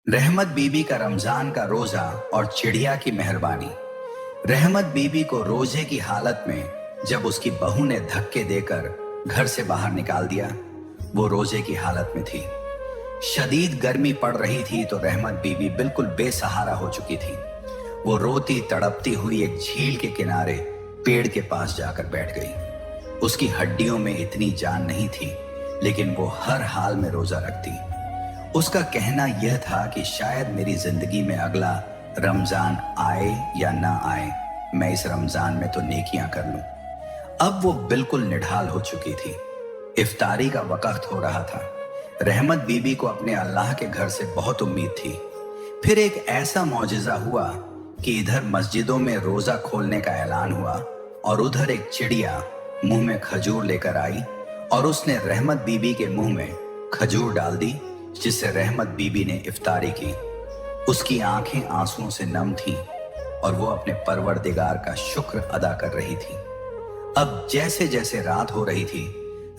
रहमत बीबी का रमजान का रोजा और चिड़िया की मेहरबानी। रहमत बीबी को रोजे की हालत में जब उसकी बहू ने धक्के देकर घर से बाहर निकाल दिया, वो रोजे की हालत में थी। शदीद गर्मी पड़ रही थी तो रहमत बीबी बिल्कुल बेसहारा हो चुकी थी। वो रोती तड़पती हुई एक झील के किनारे पेड़ के पास जाकर बैठ गई। उसकी हड्डियों में इतनी जान नहीं थी, लेकिन वो हर हाल में रोजा रखती। उसका कहना यह था कि शायद मेरी जिंदगी में अगला रमजान आए या ना आए, मैं इस रमजान में तो नेकियां कर लूं। अब वो बिल्कुल निढाल हो चुकी थी। इफ्तारी का वक्त हो रहा था। रहमत बीबी को अपने अल्लाह के घर से बहुत उम्मीद थी। फिर एक ऐसा मौजिजा हुआ कि इधर मस्जिदों में रोजा खोलने का ऐलान हुआ और उधर एक चिड़िया मुंह में खजूर लेकर आई और उसने रहमत बीबी के मुंह में खजूर डाल दी, जिससे रहमत बीबी ने इफ्तारी की। उसकी आंखें आंसुओं से नम थीं और वो अपने परवरदिगार का शुक्र अदा कर रही थी। अब जैसे जैसे रात हो रही थी,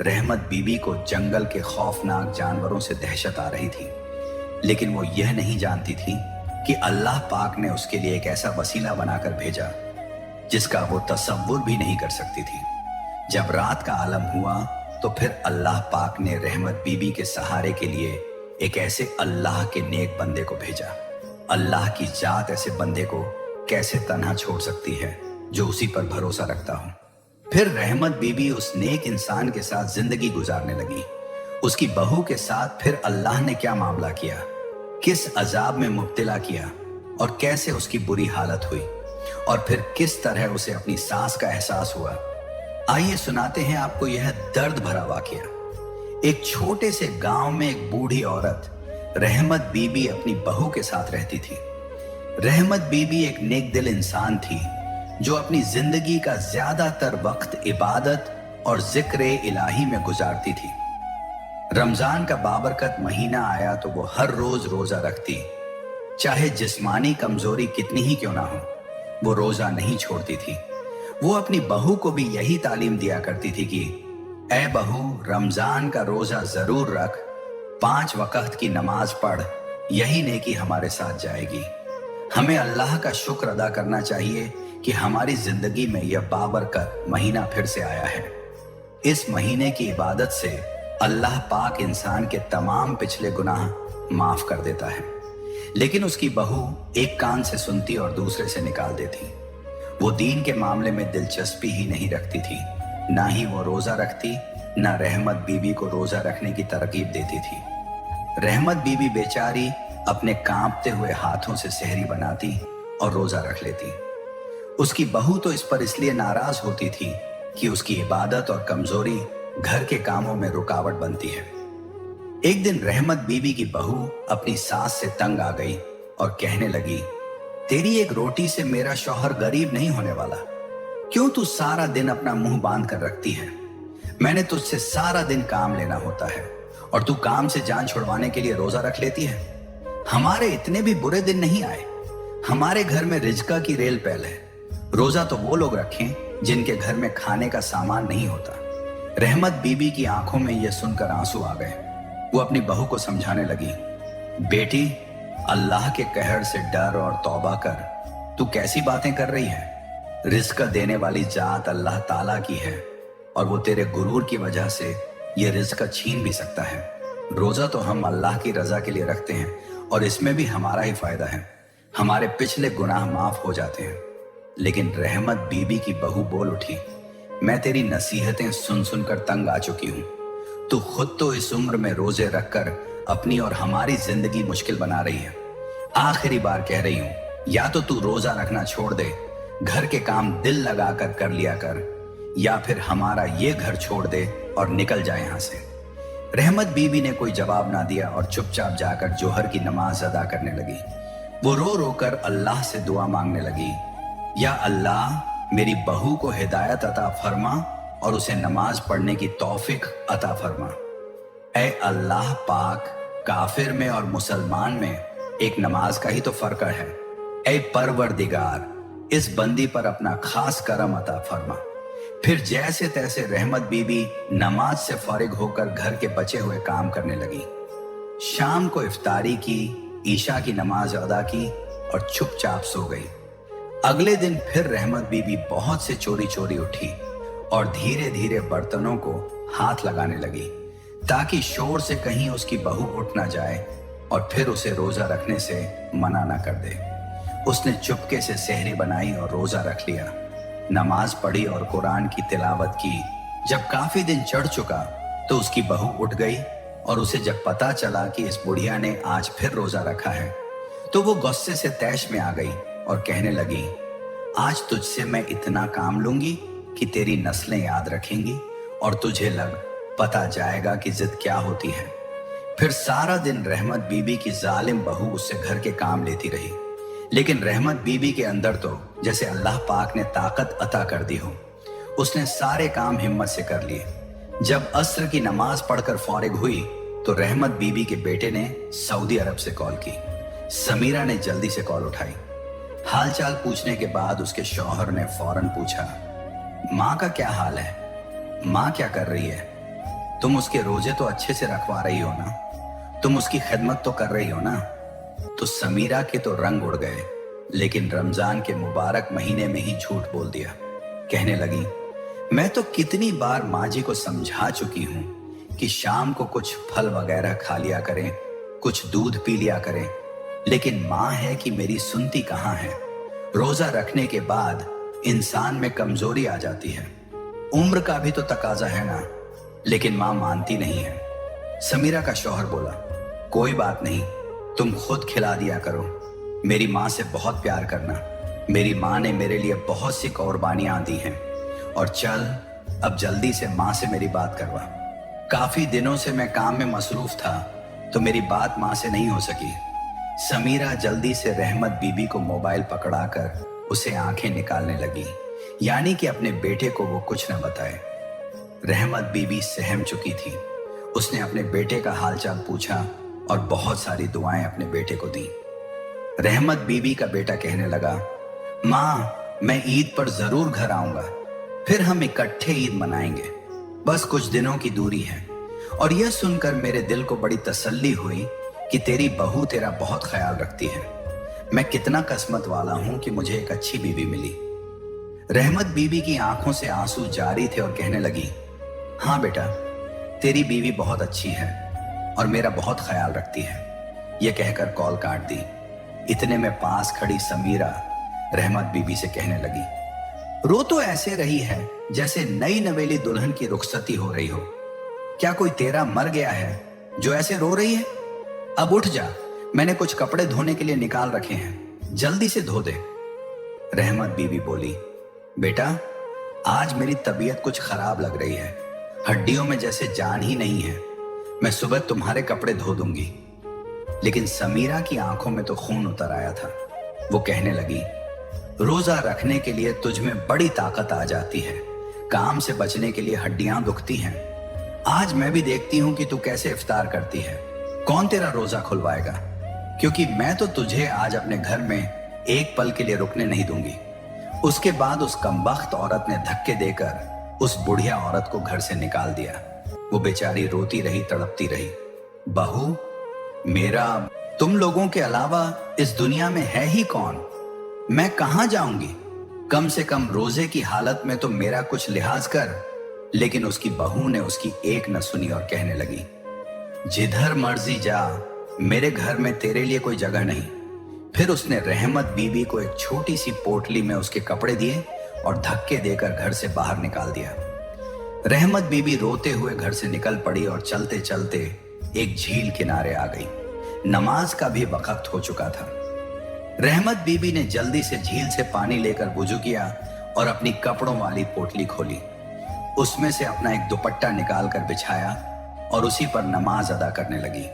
रहमत बीबी को जंगल के खौफनाक जानवरों से दहशत आ रही थी, लेकिन वो यह नहीं जानती थी कि अल्लाह पाक ने उसके लिए एक ऐसा वसीला बनाकर भेजा जिसका वो तसव्वुर भी नहीं कर सकती थी। जब रात का आलम हुआ तो फिर अल्लाह पाक ने रहमत बीबी के सहारे के लिए एक ऐसे अल्लाह के नेक बंदे को भेजा। अल्लाह की जात ऐसे बंदे को कैसे तन्हा छोड़ सकती है जो उसी पर भरोसा रखता हो। फिर रहमत बीबी उस नेक इंसान के साथ जिंदगी गुजारने लगी। उसकी बहू के साथ फिर अल्लाह ने क्या मामला किया, किस अजाब में मुब्तला किया और कैसे उसकी बुरी हालत हुई, और फिर किस तरह उसे अपनी सास का एहसास हुआ। आइए सुनाते हैं आपको यह दर्द भरा वाकया। एक छोटे से गांव में एक बूढ़ी औरत रहमत बीबी अपनी बहू के साथ रहती थी। रहमत बीबी एक नेक दिल इंसान थी जो अपनी जिंदगी का ज्यादातर वक्त इबादत और जिक्र इलाही में गुजारती थी। रमजान का बाबरकत महीना आया तो वो हर रोज रोजा रखती। चाहे जिस्मानी कमजोरी कितनी ही क्यों ना हो, वो रोजा नहीं छोड़ती थी। वो अपनी बहू को भी यही तालीम दिया करती थी कि ऐ बहू, रमजान का रोजा जरूर रख, 5 वक्त की नमाज पढ़, यही नेकी हमारे साथ जाएगी। हमें अल्लाह का शुक्र अदा करना चाहिए कि हमारी जिंदगी में यह बाबरकत महीना फिर से आया है। इस महीने की इबादत से अल्लाह पाक इंसान के तमाम पिछले गुनाह माफ कर देता है। लेकिन उसकी बहू एक कान से सुनती और दूसरे से निकाल देती। वो दीन के मामले में दिलचस्पी ही नहीं रखती थी। ना ही वो रोजा रखती, ना रहमत बीबी को रोजा रखने की तरकीब देती थी। रहमत बीबी बेचारी अपने कांपते हुए हाथों से सहरी बनाती और रोजा रख लेती। उसकी बहू तो इस पर इसलिए नाराज होती थी कि उसकी इबादत और कमजोरी घर के कामों में रुकावट बनती है। एक दिन रहमत बीबी की बहू अपनी सास से तंग आ गई और कहने लगी, तेरी एक रोटी से मेरा शौहर गरीब नहीं होने वाला। क्यों तू सारा दिन अपना मुंह बांध कर रखती है? मैंने तुझसे सारा दिन काम लेना होता है और तू काम से जान छुड़वाने के लिए रोजा रख लेती है। हमारे इतने भी बुरे दिन नहीं आए। हमारे घर में रिज्का की रेल पैल है। रोजा तो वो लोग रखें जिनके घर में खाने का सामान नहीं होता। रहमत बीबी की आंखों में यह सुनकर आंसू आ गए। वो अपनी बहू को समझाने लगी, बेटी, अल्लाह के कहर से डर और तौबा कर। तू कैसी बातें कर रही है? रिस्क देने वाली जात अल्लाह ताला की है और वो तेरे गुरूर की वजह से ये रिस्क छीन भी सकता है। रोजा तो हम अल्लाह की रजा के लिए रखते हैं और इसमें भी हमारा ही फायदा है। हमारे पिछले गुनाह माफ हो जाते हैं। लेकिन रहमत बीबी की बहू बोल उठी, मैं तेरी नसीहतें सुन सुनकर तंग आ चुकी हूं। तू खुद तो इस उम्र में रोजे रखकर अपनी और हमारी जिंदगी मुश्किल बना रही है। आखिरी बार कह रही हूं, या तो तू रोजा रखना छोड़ दे, घर के काम दिल लगाकर कर लिया कर, या फिर हमारा ये घर छोड़ दे और निकल जाए यहां से। रहमत बीबी ने कोई जवाब ना दिया और चुपचाप जाकर जोहर की नमाज अदा करने लगी। वो रो रो कर अल्लाह से दुआ मांगने लगी, या अल्लाह, मेरी बहू को हिदायत अता फरमा और उसे नमाज पढ़ने की तौफीक अता फरमा। ऐ अल्लाह पाक, काफिर में और मुसलमान में एक नमाज का ही तो फर्क है। ऐ परवरदिगार, इस बंदी पर अपना खास करम अता फरमा। फिर जैसे तैसे रहमत बीबी नमाज से फारिग होकर घर के बचे हुए काम करने लगी। शाम को इफ्तारी की, ईशा की नमाज अदा की और चुपचाप सो गई। अगले दिन फिर रहमत बीबी बहुत से चोरी चोरी उठी और धीरे धीरे बर्तनों को हाथ लगाने लगी ताकि शोर से कहीं उसकी बहू उठ ना जाए और फिर उसे रोजा रखने से मना ना कर दे। उसने चुपके से सेहरी बनाई और रोजा रख लिया, नमाज पढ़ी और कुरान की तिलावत की। जब काफी दिन चढ़ चुका तो उसकी बहू उठ गई और उसे जब पता चला कि इस बुढ़िया ने आज फिर रोजा रखा है तो वो गुस्से से तैश में आ गई और कहने लगी, आज तुझसे मैं इतना काम लूंगी कि तेरी नस्लें याद रखेंगी और तुझे पता जाएगा कि जिद क्या होती है। फिर सारा दिन रहमत बीबी की जालिम बहू उससे घर के काम लेती रही, लेकिन रहमत बीबी के अंदर तो जैसे अल्लाह पाक ने ताकत अता कर दी हो। उसने सारे काम हिम्मत से कर लिए। जब अस्र की नमाज पढ़कर फौरिग हुई तो रहमत बीबी के बेटे ने सऊदी अरब से कॉल की। समीरा ने जल्दी से कॉल उठाई। हालचाल पूछने के बाद उसके शौहर ने फौरन पूछा, माँ का क्या हाल है? माँ क्या कर रही है? तुम उसके रोजे तो अच्छे से रखवा रही हो ना? तुम उसकी खिदमत तो कर रही हो ना? तो समीरा के तो रंग उड़ गए, लेकिन रमजान के मुबारक महीने में ही झूठ बोल दिया। कहने लगी, मैं तो कितनी बार माँ जी को समझा चुकी हूं कि शाम को कुछ फल वगैरह खा लिया करें, कुछ दूध पी लिया करें, लेकिन माँ है कि मेरी सुनती कहाँ है। रोजा रखने के बाद इंसान में कमजोरी आ जाती है, उम्र का भी तो तकाजा है ना, लेकिन माँ मानती नहीं है। समीरा का शौहर बोला, कोई बात नहीं, तुम खुद खिला दिया करो। मेरी माँ से बहुत प्यार करना, मेरी माँ ने मेरे लिए बहुत सी कुर्बानियां दी हैं। और चल अब जल्दी से माँ से मेरी बात करवा। काफी दिनों से मैं काम में मसरूफ था तो मेरी बात माँ से नहीं हो सकी। समीरा जल्दी से रहमत बीबी को मोबाइल पकड़ाकर उसे आंखें निकालने लगी, यानी कि अपने बेटे को वो कुछ न बताए। रहमत बीबी सहम चुकी थी। उसने अपने बेटे का हालचाल पूछा और बहुत सारी दुआएं अपने बेटे को दी। रहमत बीबी का बेटा कहने लगा, माँ मैं ईद पर जरूर घर आऊंगा, फिर हम इकट्ठे ईद मनाएंगे। बस कुछ दिनों की दूरी है। और यह सुनकर मेरे दिल को बड़ी तसल्ली हुई कि तेरी बहू तेरा बहुत ख्याल रखती है। मैं कितना किस्मत वाला हूं कि मुझे एक अच्छी बीवी मिली। रहमत बीबी की आंखों से आंसू जारी थे और कहने लगी, हाँ बेटा, तेरी बीवी बहुत अच्छी है और मेरा बहुत ख्याल रखती है। यह कहकर कॉल काट दी। इतने में पास खड़ी समीरा रहमत बीबी से कहने लगी, रो तो ऐसे रही है जैसे नई नवेली दुल्हन की रुखसती हो रही हो। क्या कोई तेरा मर गया है जो ऐसे रो रही है? अब उठ जा, मैंने कुछ कपड़े धोने के लिए निकाल रखे हैं, जल्दी से धो दे। रहमत बीबी बोली, बेटा आज मेरी तबीयत कुछ खराब लग रही है, हड्डियों में जैसे जान ही नहीं है। मैं सुबह तुम्हारे कपड़े धो दूंगी। लेकिन समीरा की आंखों में तो खून उतर आया था। वो कहने लगी, रोजा रखने के लिए तुझ में बड़ी ताकत आ जाती है, काम से बचने के लिए हड्डियां दुखती हैं। आज मैं भी देखती हूं कि तू कैसे इफ्तार करती है। कौन तेरा रोजा खुलवाएगा? क्योंकि मैं तो तुझे आज अपने घर में एक पल के लिए रुकने नहीं दूंगी। उसके बाद उस कमबख्त औरत ने धक्के देकर उस बुढ़िया औरत को घर से निकाल दिया। वो बेचारी रोती रही, तड़पती रही, बहू मेरा तुम लोगों के अलावा इस दुनिया में है ही कौन? मैं कहां जाऊंगी? कम से कम रोजे की हालत में तो मेरा कुछ लिहाज कर। लेकिन उसकी बहू ने उसकी एक न सुनी और कहने लगी, जिधर मर्जी जा, मेरे घर में तेरे लिए कोई जगह नहीं। फिर उसने रहमत बीबी को एक छोटी सी पोटली में उसके कपड़े दिए और धक्के देकर घर से बाहर निकाल दिया। रहमत बीबी रोते हुए घर से निकल पड़ी और चलते चलते एक झील किनारे आ गई। नमाज का भी वक्त हो चुका था। रहमत बीबी ने जल्दी से झील से पानी लेकर वुजू किया और अपनी कपड़ों वाली पोटली खोली। उसमें से अपना एक दुपट्टा निकालकर बिछाया और उसी पर नमाज अदा करने लगी।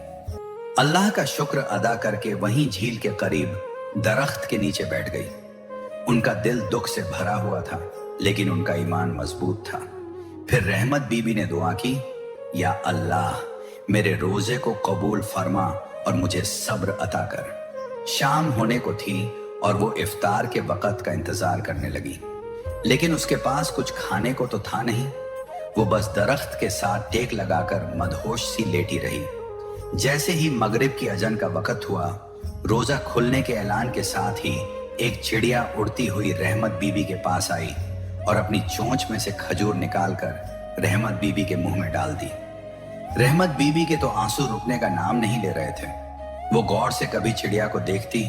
अल्लाह का शुक्र अदा करके वहीं झील के करीब दरख्त के नीचे बैठ गई। उनका दिल दुख से भरा हुआ था, लेकिन उनका ईमान मजबूत था। फिर रहमत बीबी ने दुआ की, या अल्लाह मेरे रोजे को कबूल फरमा और मुझे सब्र अता कर। शाम होने को थी और वो इफ्तार के वक्त का इंतजार करने लगी, लेकिन उसके पास कुछ खाने को तो था नहीं। वो बस दरख्त के साथ टेक लगाकर मदहोश सी लेटी रही। जैसे ही मगरिब की अजन का वक्त हुआ, रोजा खुलने के ऐलान के साथ ही एक चिड़िया उड़ती हुई रहमत बीबी के पास आई और अपनी चोंच में से खजूर निकालकर रहमत बीबी के मुंह में डाल दी। रहमत बीबी के तो आंसू रुकने का नाम नहीं ले रहे थे। वो गौर से कभी चिड़िया को देखती,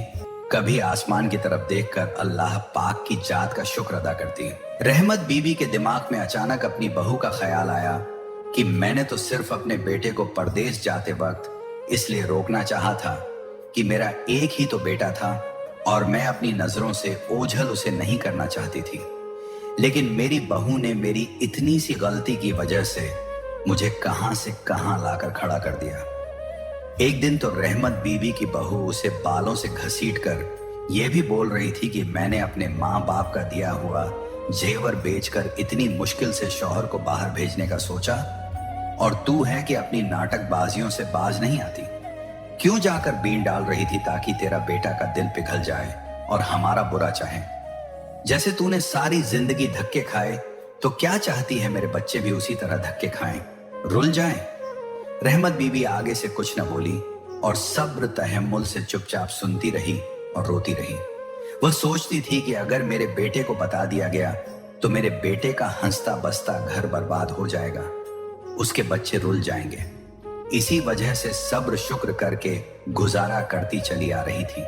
कभी आसमान की तरफ देखकर अल्लाह पाक की जात का शुक्र अदा करती। रहमत बीबी के दिमाग में अचानक अपनी बहू का ख्याल आया कि मैंने तो सिर्फ अपने बेटे को परदेश जाते वक्त इसलिए रोकना चाहा था कि मेरा एक ही तो बेटा था और मैं अपनी नजरों से ओझल उसे नहीं करना चाहती थी। लेकिन मेरी बहू ने मेरी इतनी सी गलती की वजह से मुझे कहां से कहां लाकर खड़ा कर दिया। एक दिन तो रहमत बीबी की बहू उसे बालों से घसीटकर यह भी बोल रही थी कि मैंने अपने माँ बाप का दिया हुआ जेवर बेचकर इतनी मुश्किल से शौहर को बाहर भेजने का सोचा, और तू है कि अपनी नाटकबाजियों से बाज नहीं आती। क्यों जाकर बीन डाल रही थी ताकि तेरा बेटा का दिल पिघल जाए और हमारा बुरा चाहे। जैसे तूने सारी जिंदगी धक्के खाए, तो क्या चाहती है मेरे बच्चे भी उसी तरह धक्के खाएं, रुल जाएं। रहमत बीबी आगे से कुछ न बोली और सब्र तहम्मुल से चुपचाप सुनती रही और रोती रही। वह सोचती थी कि अगर मेरे बेटे को बता दिया गया तो मेरे बेटे का हंसता बसता घर बर्बाद हो जाएगा, उसके बच्चे रुल जाएंगे। इसी वजह से सब्र शुक्र करके गुजारा करती चली आ रही थी।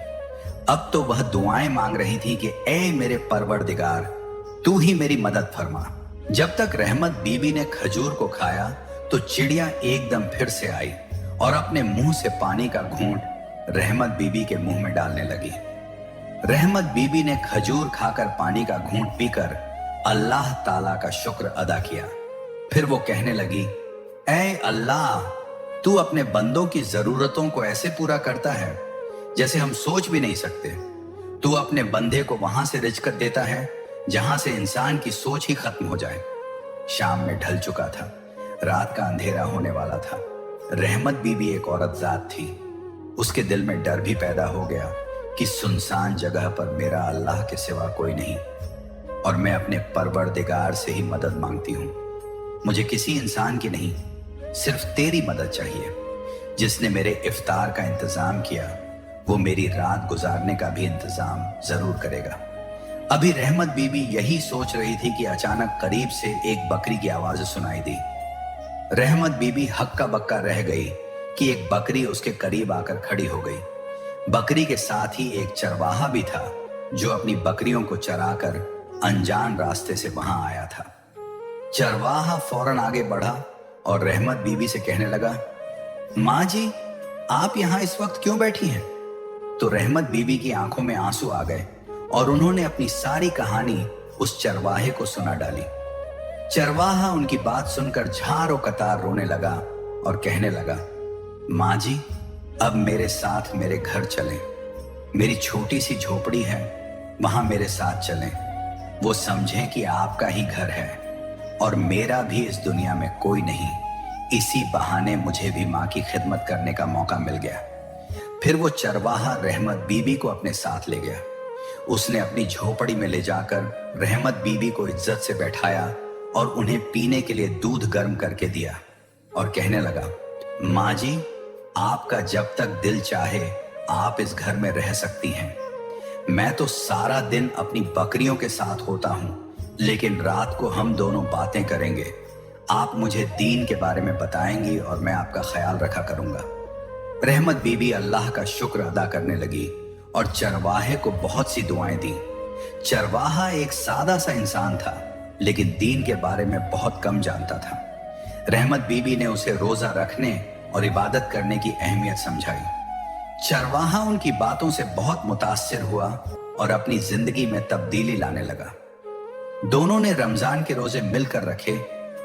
अब तो वह दुआएं मांग रही थी कि ए मेरे परवरदिगार, तू ही मेरी मदद फरमा। जब तक रहमत बीबी ने खजूर को खाया तो चिड़िया एकदम फिर से आई और अपने मुंह से पानी का घूंट रहमत बीबी के मुंह में डालने लगी। रहमत बीबी ने खजूर खाकर पानी का घूंट पीकर अल्लाह ताला का शुक्र अदा किया। फिर वो कहने लगी, ऐ अल्लाह, तू अपने बंदों की जरूरतों को ऐसे पूरा करता है जैसे हम सोच भी नहीं सकते। तू अपने बंदे को वहां से रिज़्क़ देता है जहां से इंसान की सोच ही खत्म हो जाए। शाम में ढल चुका था, रात का अंधेरा होने वाला था। रहमत बीबी एक औरत जात थी। उसके दिल में डर भी पैदा हो गया कि सुनसान जगह पर मेरा अल्लाह के सिवा कोई नहीं और मैं अपने परवरदिगार से ही मदद मांगती हूँ। मुझे किसी इंसान की नहीं, सिर्फ तेरी मदद चाहिए। जिसने मेरे इफ्तार का इंतजाम किया वो मेरी रात गुजारने का भी इंतजाम जरूर करेगा। अभी रहमत बीबी यही सोच रही थी कि अचानक करीब से एक बकरी की आवाज सुनाई दी। रहमत बीबी हक्का बक्का रह गई कि एक बकरी उसके करीब आकर खड़ी हो गई। बकरी के साथ ही एक चरवाहा भी था जो अपनी बकरियों को चराकर अनजान रास्ते से वहां आया था। चरवाहा फौरन आगे बढ़ा और रहमत बीबी से कहने लगा, माँ जी, आप यहां इस वक्त क्यों बैठी हैं? तो रहमत बीबी की आंखों में आंसू आ गए और उन्होंने अपनी सारी कहानी उस चरवाहे को सुना डाली। चरवाहा उनकी बात सुनकर झारो कतार रोने लगा और कहने लगा, माँ जी, अब मेरे साथ मेरे घर चलें। मेरी छोटी सी झोपड़ी है, वहां मेरे साथ चलें। वो समझें कि आपका ही घर है और मेरा भी इस दुनिया में कोई नहीं। इसी बहाने मुझे भी माँ की खिदमत करने का मौका मिल गया। फिर वो चरवाहा रहमत बीबी को अपने साथ ले गया। उसने अपनी झोपड़ी में ले जाकर रहमत बीबी को इज्जत से बैठाया और उन्हें पीने के लिए दूध गर्म करके दिया और कहने लगा, माँ जी, आपका जब तक दिल चाहे आप इस घर में रह सकती हैं। मैं तो सारा दिन अपनी बकरियों के साथ होता हूं, लेकिन रात को हम दोनों बातें करेंगे। आप मुझे दीन के बारे में बताएंगी और मैं आपका ख्याल रखा करूंगा। रहमत बीबी अल्लाह का शुक्र अदा करने लगी और चरवाहे को बहुत सी दुआएं दी। चरवाहा एक सादा सा इंसान था, लेकिन दीन के बारे में बहुत कम जानता था। रहमत बीबी ने उसे रोजा रखने और इबादत करने की अहमियत समझाई। चरवाहा उनकी बातों से बहुत मुतासिर हुआ और अपनी जिंदगी में तब्दीली लाने लगा। दोनों ने रमजान के रोजे मिलकर रखे,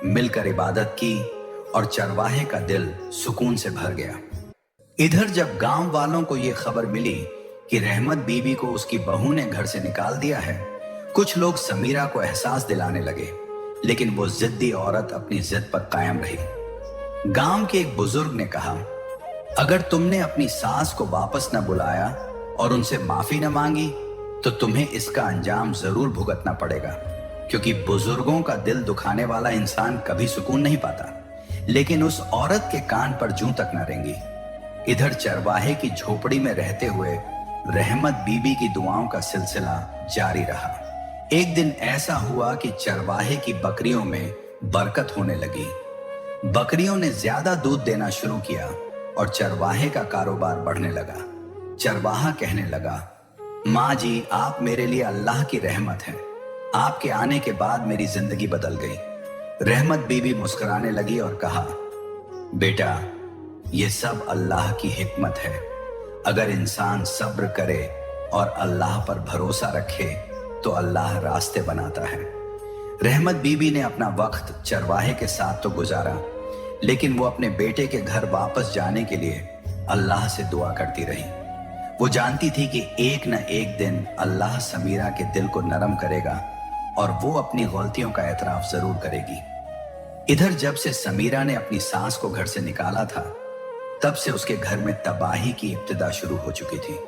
मिलकर इबादत की और चरवाहे का दिल सुकून से भर गया। इधर जब गांव वालों को यह खबर मिली कि रहमत बीबी को उसकी बहू ने घर से निकाल दिया है, कुछ लोग समीरा को एहसास दिलाने लगे, लेकिन वो जिद्दी औरत अपनी जिद पर कायम रही। गांव के एक बुजुर्ग ने कहा, अगर तुमने अपनी सास को वापस न बुलाया और उनसे माफी न मांगी तो तुम्हें इसका अंजाम जरूर भुगतना पड़ेगा, क्योंकि बुजुर्गों का दिल दुखाने वाला इंसान कभी सुकून नहीं पाता। लेकिन उस औरत के कान पर जूं तक न रेंगी। इधर चरवाहे की झोपड़ी में रहते हुए रहमत बीबी की दुआओं का सिलसिला जारी रहा। एक दिन ऐसा हुआ कि चरवाहे की बकरियों में बरकत होने लगी। बकरियों ने ज्यादा दूध देना शुरू किया और चरवाहे का कारोबार बढ़ने लगा। चरवाहा कहने लगा, माँ जी, आप मेरे लिए अल्लाह की रहमत हैं। आपके आने के बाद मेरी जिंदगी बदल गई। रहमत बीबी मुस्कुराने लगी और कहा, बेटा, ये सब अल्लाह की हिकमत है। अगर इंसान सब्र करे और अल्लाह पर भरोसा रखे तो अल्लाह रास्ते बनाता है। रहमत बीबी ने अपना वक्त चरवाहे के साथ तो गुजारा, लेकिन वो अपने बेटे के घर वापस जाने के लिए अल्लाह से दुआ करती रही। वो जानती थी कि एक न एक दिन अल्लाह समीरा के दिल को नरम करेगा और वो अपनी गलतियों का एतराफ जरूर करेगी। इधर जब से समीरा ने अपनी सास को घर से निकाला था, तब से उसके घर में तबाही की इब्तिदा शुरू हो चुकी थी।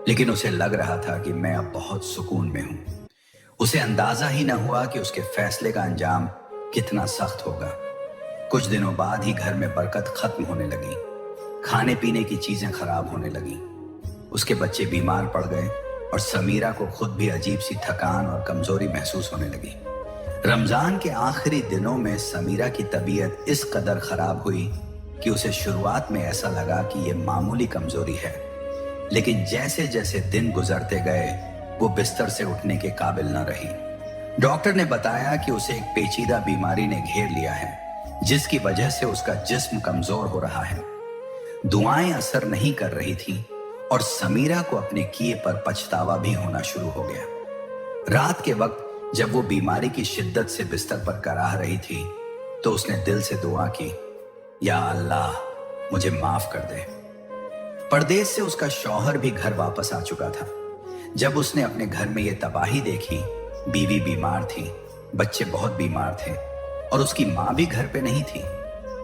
लेकिन उसे लग रहा था कि मैं अब बहुत सुकून में हूं। उसे अंदाजा ही न हुआ कि उसके फैसले का अंजाम कितना सख्त होगा। कुछ दिनों बाद ही घर में बरकत खत्म होने लगी। खाने पीने की चीजें खराब होने लगी। उसके बच्चे बीमार पड़ गए और समीरा को खुद भी अजीब सी थकान और कमजोरी महसूस होने लगी। रमजान के आखिरी दिनों में समीरा की तबीयत इस कदर खराब हुई कि उसे शुरुआत में ऐसा लगा कि यह मामूली कमजोरी है, लेकिन जैसे जैसे दिन गुजरते गए वो बिस्तर से उठने के काबिल न रही। डॉक्टर ने बताया कि उसे एक पेचीदा बीमारी ने घेर लिया है, जिसकी वजह से उसका जिस्म कमजोर हो रहा है। दुआएं असर नहीं कर रही थी और समीरा को अपने किए पर पछतावा भी होना शुरू हो गया। रात के वक्त जब वो बीमारी की शिद्दत से बिस्तर पर कराह रही थी, तो उसने दिल से दुआ की, या अल्लाह, मुझे माफ कर दे। परदेश से उसका शौहर भी घर वापस आ चुका था। जब उसने अपने घर में ये तबाही देखी, बीवी बीमार थी, बच्चे बहुत बीमार थे और उसकी माँ भी घर पे नहीं थी,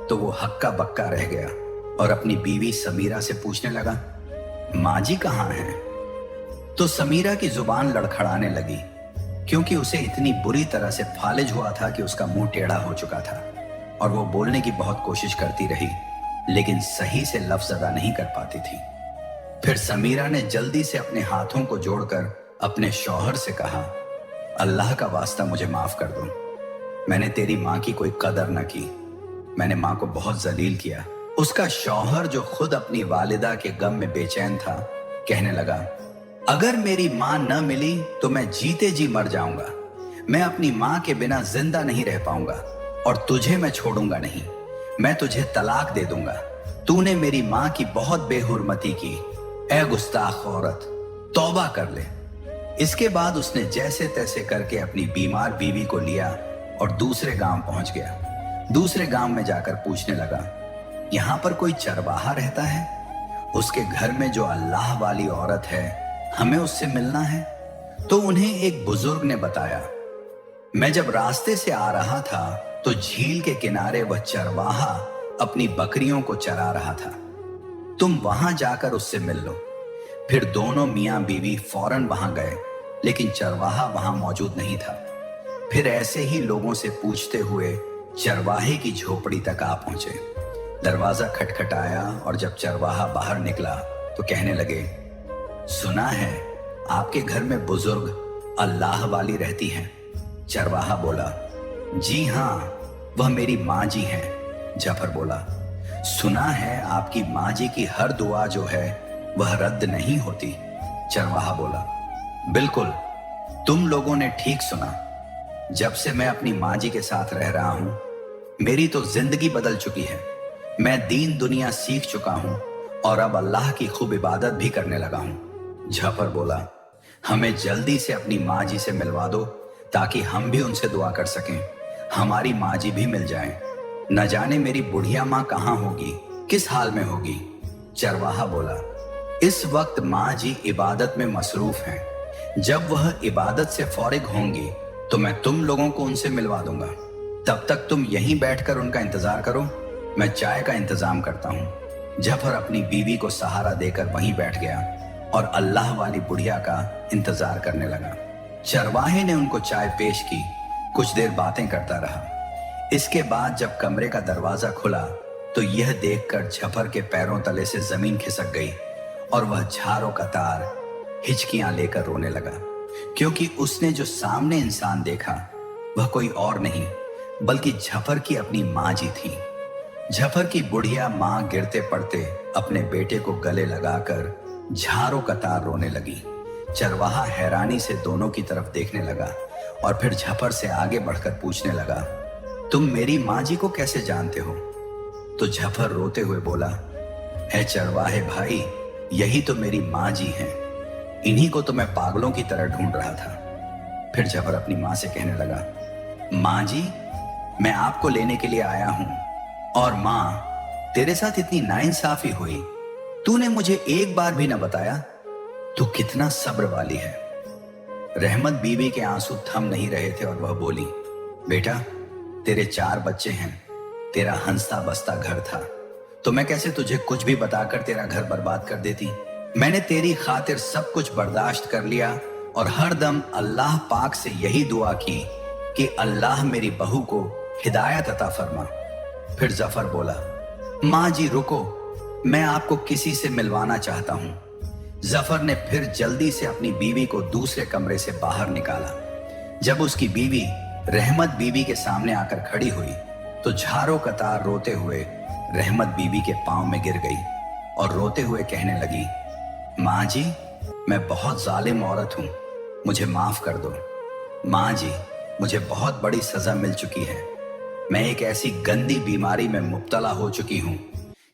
तो वो हक्का बक्का रह गया और अपनी बीवी समीरा से पूछने लगा, माँ जी कहाँ हैं? तो समीरा की जुबान लड़खड़ाने लगी, क्योंकि उसे इतनी बुरी तरह से फालिज हुआ था कि उसका मुंह टेढ़ा हो चुका था और वो बोलने की बहुत कोशिश करती रही, लेकिन सही से लफ्ज अदा नहीं कर पाती थी। फिर समीरा ने जल्दी से अपने हाथों को जोड़कर अपने शौहर से कहा, अल्लाह का वास्ता मुझे माफ कर दो। मैंने तेरी माँ की कोई कदर न की। मैंने माँ को बहुत जलील किया। उसका शौहर, जो खुद अपनी वालिदा के गम में बेचैन था, कहने लगा, अगर मेरी माँ न मिली तो मैं जीते जी मर जाऊंगा। मैं अपनी माँ के बिना जिंदा नहीं रह पाऊंगा और तुझे मैं छोड़ूंगा नहीं। मैं तुझे तलाक दे दूंगा। तूने मेरी माँ की बहुत बेहुरमती की। ए गुस्ताख औरत, तौबा कर ले। इसके बाद उसने जैसे तैसे करके अपनी बीमार बीवी को लिया और दूसरे गांव पहुंच गया। दूसरे गांव में जाकर पूछने लगा, यहां पर कोई चरवाहा रहता है? उसके घर में जो अल्लाह वाली औरत है, हमें उससे मिलना है। तो उन्हें एक बुजुर्ग ने बताया, मैं जब रास्ते से आ रहा था तो झील के किनारे वह चरवाहा अपनी बकरियों को चरा रहा था। तुम वहां जाकर उससे मिल लो। फिर दोनों मियां बीवी फौरन वहां गए, लेकिन चरवाहा वहां मौजूद नहीं था। फिर ऐसे ही लोगों से पूछते हुए चरवाहे की झोपड़ी तक आ पहुंचे। दरवाजा खटखटाया और जब चरवाहा बाहर निकला तो कहने लगे, सुना है आपके घर में बुजुर्ग अल्लाह वाली रहती हैं। चरवाहा बोला, जी हां, वह मेरी माँ जी हैं। जफर बोला, सुना है आपकी माँ जी की हर दुआ जो है वह रद्द नहीं होती। चरवाहा बोला, बिल्कुल, तुम लोगों ने ठीक सुना। जब से मैं अपनी माँ जी के साथ रह रहा हूं, मेरी तो जिंदगी बदल चुकी है। मैं दीन दुनिया सीख चुका हूं और अब अल्लाह की खूब इबादत भी करने लगा हूं। जफर बोला, हमें जल्दी से अपनी माँ जी से मिलवा दो ताकि हम भी उनसे दुआ कर सकें। हमारी माँ जी भी मिल जाएं। न जाने मेरी बुढ़िया माँ कहाँ होगी, किस हाल में होगी। चरवाहा बोला, इस वक्त माँ जी इबादत में मसरूफ हैं। जब वह इबादत से फौरिग होंगी तो मैं तुम लोगों को उनसे मिलवा दूंगा। तब तक तुम यहीं बैठकर उनका इंतजार करो, मैं चाय का इंतजाम करता हूँ। जफर अपनी बीवी को सहारा देकर वहीं बैठ गया और अल्लाह वाली बुढ़िया का इंतजार करने लगा। चरवाहे ने उनको चाय पेश की, कुछ देर बातें करता रहा। इसके बाद जब कमरे का दरवाजा खुला तो यह देखकर झफर के पैरों तले से जमीन खिसक गई और वह झारों कतार हिचकियां लेकर रोने लगा, क्योंकि उसने जो सामने इंसान देखा वह कोई और नहीं बल्कि झफर की अपनी माँ जी थी। झफर की बुढ़िया माँ गिरते पड़ते अपने बेटे को गले लगाकर झारों कतार रोने लगी। चरवाहा हैरानी से दोनों की तरफ देखने लगा और फिर झफर से आगे बढ़कर पूछने लगा, तुम मेरी माँ जी को कैसे जानते हो? तो झफर रोते हुए बोला, ऐ चरवाहे भाई, यही तो मेरी माँ जी हैं। इन्हीं को तो मैं पागलों की तरह ढूंढ रहा था। फिर झफर अपनी माँ से कहने लगा, माँ जी, मैं आपको लेने के लिए आया हूं। और माँ, तेरे साथ इतनी नाइंसाफी हुई, तूने मुझे एक बार भी न बताया। तू कितना सब्र वाली है। रहमत बीबी के आंसू थम नहीं रहे थे और वह बोली, बेटा, तेरे 4 बच्चे हैं, तेरा हंसता बसता घर था, तो मैं कैसे तुझे कुछ भी बताकर तेरा घर बर्बाद कर देती। मैंने तेरी खातिर सब कुछ बर्दाश्त कर लिया और हर दम अल्लाह पाक से यही दुआ की कि अल्लाह मेरी बहू को हिदायत अता फरमा। फिर जफर बोला, माँ जी रुको, मैं आपको किसी से मिलवाना चाहता हूं। जफर ने फिर जल्दी से अपनी बीवी को दूसरे कमरे से बाहर निकाला। जब उसकी बीवी रहमत बीबी के सामने आकर खड़ी हुई तो झारों कतार रोते हुए रहमत बीबी के पांव में गिर गई और रोते हुए कहने लगी, माँ जी, मैं बहुत जालिम औरत हूं, मुझे माफ कर दो। माँ जी, मुझे बहुत बड़ी सजा मिल चुकी है। मैं एक ऐसी गंदी बीमारी में मुब्तला हो चुकी हूं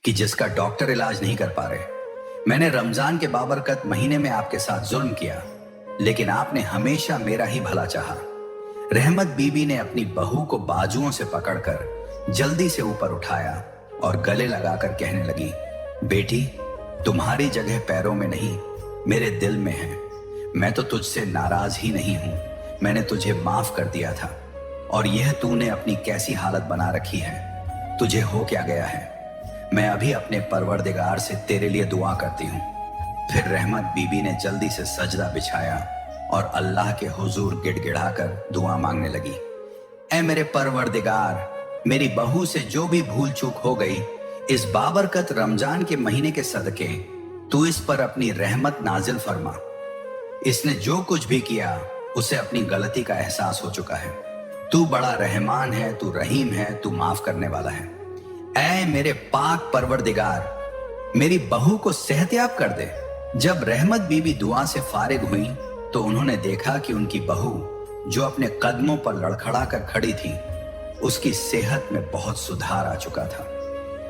कि जिसका डॉक्टर इलाज नहीं कर पा रहे। मैंने रमजान के बाबरकत महीने में आपके साथ जुल्म किया, लेकिन आपने हमेशा मेरा ही भला चाहा। रहमत बीबी ने अपनी बहू को बाजुओं से पकड़कर जल्दी से ऊपर उठाया और गले लगाकर कहने लगी, बेटी, तुम्हारी जगह पैरों में नहीं, मेरे दिल में है। मैं तो तुझसे नाराज ही नहीं हूं, मैंने तुझे माफ कर दिया था। और यह तूने अपनी कैसी हालत बना रखी है, तुझे हो क्या गया है? मैं अभी अपने परवरदिगार से तेरे लिए दुआ करती हूँ। फिर रहमत बीबी ने जल्दी से सजदा बिछाया और अल्लाह के हुजूर गिड़गिड़ाकर दुआ मांगने लगी, ऐ मेरे परवरदिगार, मेरी बहू से जो भी भूल चूक हो गई, इस बाबरकत रमजान के महीने के सदके तू इस पर अपनी रहमत नाजिल फरमा। इसने जो कुछ भी किया उसे अपनी गलती का एहसास हो चुका है। तू बड़ा रहमान है, तू रहीम है, तू माफ करने वाला है। ऐ मेरे पाक परवरदिगार, मेरी बहू को सेहतयाब कर दे। जब रहमत बीबी दुआ से फारिग हुई तो उन्होंने देखा कि उनकी बहू, जो अपने कदमों पर लड़खड़ा कर खड़ी थी, उसकी सेहत में बहुत सुधार आ चुका था।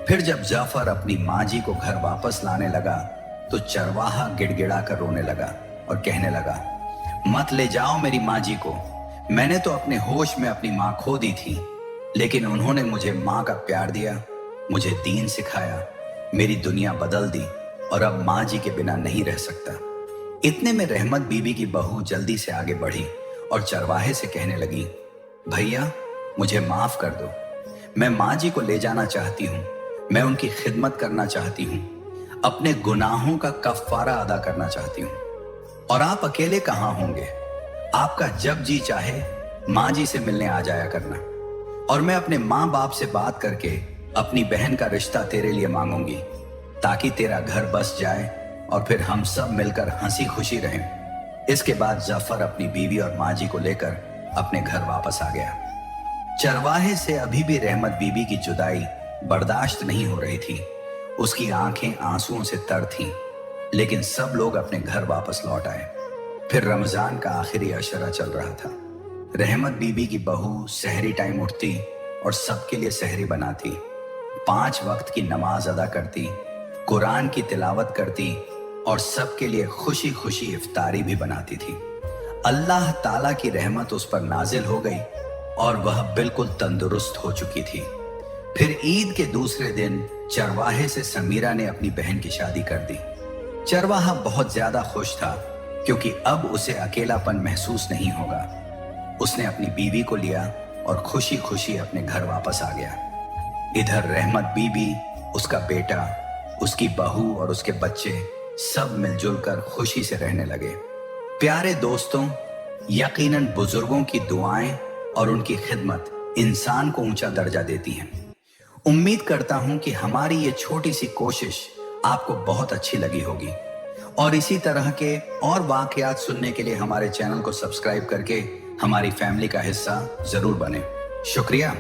फिर जब जाफर अपनी माँ जी को घर वापस लाने लगा तो चरवाहा गिड़गिड़ा कर रोने लगा और कहने लगा, मत ले जाओ मेरी माँ जी को। मैंने तो अपने होश में अपनी माँ खो दी थी, लेकिन उन्होंने मुझे माँ का प्यार दिया, मुझे दीन सिखाया, मेरी दुनिया बदल दी और अब माँ जी के बिना नहीं रह सकता। इतने में रहमत बीबी की बहू जल्दी से आगे बढ़ी और चरवाहे से कहने लगी, भैया, मुझे माफ कर दो, मैं माँ जी को ले जाना चाहती हूँ, मैं उनकी खिदमत करना चाहती हूँ, अपने गुनाहों का कफ्फारा अदा करना चाहती हूँ। और आप अकेले कहाँ होंगे? आपका जब जी चाहे माँ जी से मिलने आ जाया करना, और मैं अपने माँ बाप से बात करके अपनी बहन का रिश्ता तेरे लिए मांगूंगी, ताकि तेरा घर बस जाए और फिर हम सब मिलकर हंसी खुशी रहें। इसके बाद जाफर अपनी बीवी और माँ जी को लेकर अपने घर वापस आ गया। चरवाहे से अभी भी रहमत बीबी की जुदाई बर्दाश्त नहीं हो रही थी। उसकी आंखें आंसुओं से तर थीं, लेकिन सब लोग अपने घर वापस लौट आए। फिर रमजान का आखिरी अशरा चल रहा था। रहमत बीबी की बहू सहरी टाइम उठती और सबके लिए सहरी बनाती, 5 वक्त की नमाज अदा करती, कुरान की तिलावत करती और सबके लिए खुशी खुशी इफ्तारी भी बनाती थी। अल्लाह ताला की रहमत उस पर नाजिल हो गई और वह बिल्कुल तंदुरुस्त हो चुकी थी। फिर ईद के दूसरे दिन चरवाहे से समीरा ने अपनी बहन की शादी कर दी। चरवाहा बहुत ज्यादा खुश था, क्योंकि अब उसे अकेलापन महसूस नहीं होगा। उसने अपनी बीवी को लिया और खुशी खुशी अपने घर वापस आ गया। इधर रहमत बीबी, उसका बेटा, उसकी बहू और उसके बच्चे सब मिलजुल कर खुशी से रहने लगे। प्यारे दोस्तों, यकीनन बुजुर्गों की दुआएं और उनकी खिदमत इंसान को ऊंचा दर्जा देती हैं। उम्मीद करता हूं कि हमारी ये छोटी सी कोशिश आपको बहुत अच्छी लगी होगी और इसी तरह के और वाकयात सुनने के लिए हमारे चैनल को सब्सक्राइब करके हमारी फैमिली का हिस्सा जरूर बने। शुक्रिया।